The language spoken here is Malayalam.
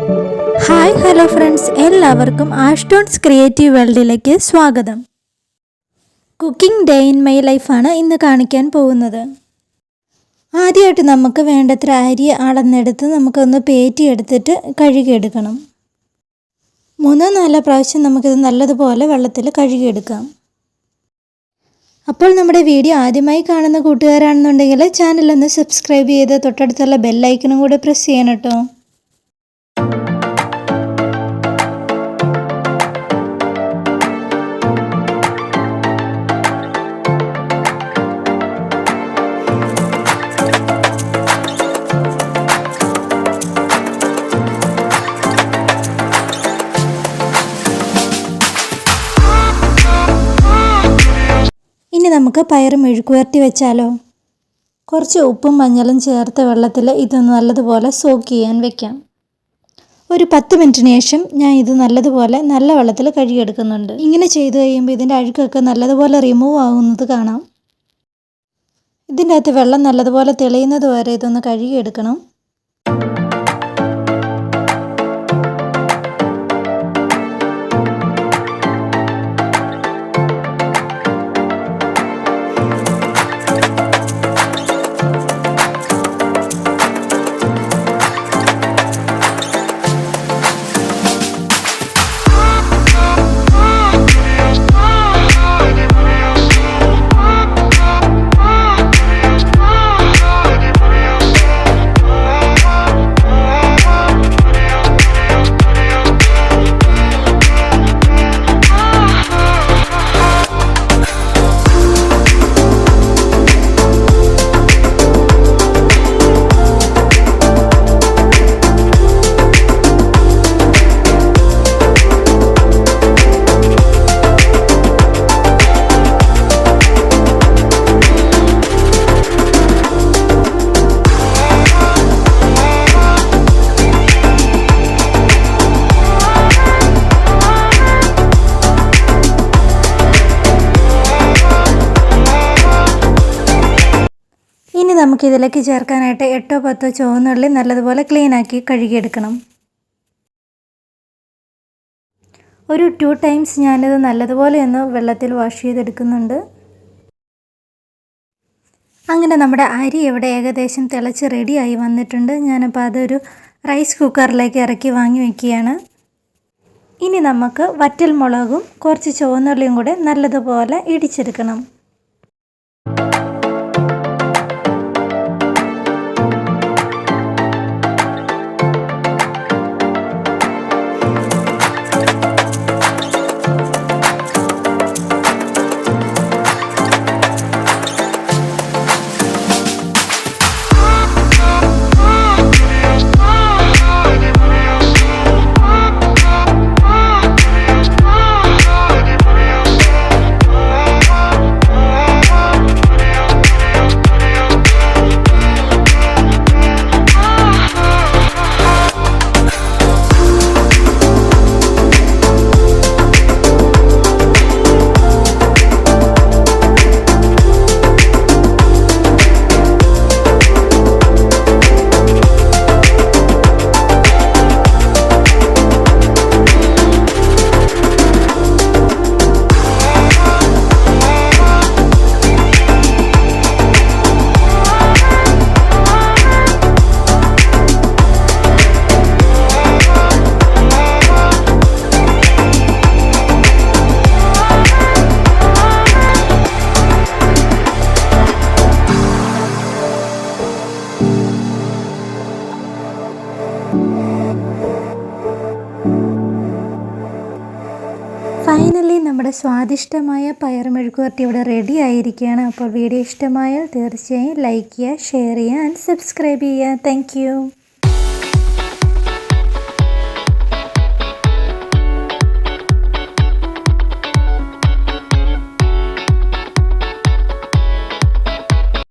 ഹായ് ഹലോ ഫ്രണ്ട്സ്, എല്ലാവർക്കും ആഷ്ടോൺസ് ക്രിയേറ്റീവ് വേൾഡിലേക്ക് സ്വാഗതം. കുക്കിംഗ് ഡേ ഇൻ മൈ ലൈഫാണ് ഇന്ന് കാണിക്കാൻ പോകുന്നത്. ആദ്യമായിട്ട് നമുക്ക് വേണ്ടത്ര അരി അളന്നെടുത്ത് നമുക്കൊന്ന് പേറ്റിയെടുത്തിട്ട് കഴുകിയെടുക്കണം. 3-4 പ്രാവശ്യം നമുക്കിത് നല്ലതുപോലെ വെള്ളത്തിൽ കഴുകിയെടുക്കാം. അപ്പോൾ നമ്മുടെ വീഡിയോ ആദ്യമായി കാണുന്ന കൂട്ടുകാരാണെന്നുണ്ടെങ്കിൽ ചാനലൊന്ന് സബ്സ്ക്രൈബ് ചെയ്ത് തൊട്ടടുത്തുള്ള ബെല്ലൈക്കണും കൂടെ പ്രസ് ചെയ്യണം കേട്ടോ. ഇനി നമുക്ക് പയർ മെഴുക്കുവരട്ടി വെച്ചാലോ. കുറച്ച് ഉപ്പും മഞ്ഞളും ചേർത്ത വെള്ളത്തിൽ ഇതൊന്ന് നല്ലതുപോലെ സോക്ക് ചെയ്യാൻ വെക്കാം. ഒരു 10 മിനിറ്റിന് ശേഷം ഞാൻ ഇത് നല്ലതുപോലെ നല്ല വെള്ളത്തിൽ കഴുകിയെടുക്കുന്നുണ്ട്. ഇങ്ങനെ ചെയ്ത് കഴിയുമ്പോൾ ഇതിൻ്റെ അഴുക്കൊക്കെ നല്ലതുപോലെ റിമൂവ് ആകുന്നത് കാണാം. ഇതിൻ്റെ അകത്ത് വെള്ളം നല്ലതുപോലെ തെളിയുന്നത് വരെ ഇതൊന്ന് കഴുകിയെടുക്കണം. ഇനി നമുക്കിതിലേക്ക് ചേർക്കാനായിട്ട് 8-10 ചുവന്നുള്ളി നല്ലതുപോലെ ക്ലീനാക്കി കഴുകിയെടുക്കണം. ഒരു 2 ടൈംസ് ഞാനിത് നല്ലതുപോലെ ഒന്ന് വെള്ളത്തിൽ വാഷ് ചെയ്തെടുക്കുന്നുണ്ട്. അങ്ങനെ നമ്മുടെ അരി ഇവിടെ ഏകദേശം തിളച്ച് റെഡിയായി വന്നിട്ടുണ്ട്. ഞാനപ്പോൾ അതൊരു റൈസ് കുക്കറിലേക്ക് ഇറക്കി വാങ്ങി വയ്ക്കുകയാണ്. ഇനി നമുക്ക് വറ്റൽ മുളകും കുറച്ച് ചുവന്നുള്ളിയും കൂടെ നല്ലതുപോലെ ഇടിച്ചെടുക്കണം. ഫൈനലി നമ്മുടെ സ്വാദിഷ്ടമായ പയർ മെഴുക്കുവരട്ടി ഇവിടെ റെഡി ആയിരിക്കുകയാണ്. അപ്പോൾ വീഡിയോ ഇഷ്ടമായാൽ തീർച്ചയായും ലൈക്ക് ചെയ്യുക, ഷെയർ ചെയ്യുക ആൻഡ് സബ്സ്ക്രൈബ് ചെയ്യുക. താങ്ക്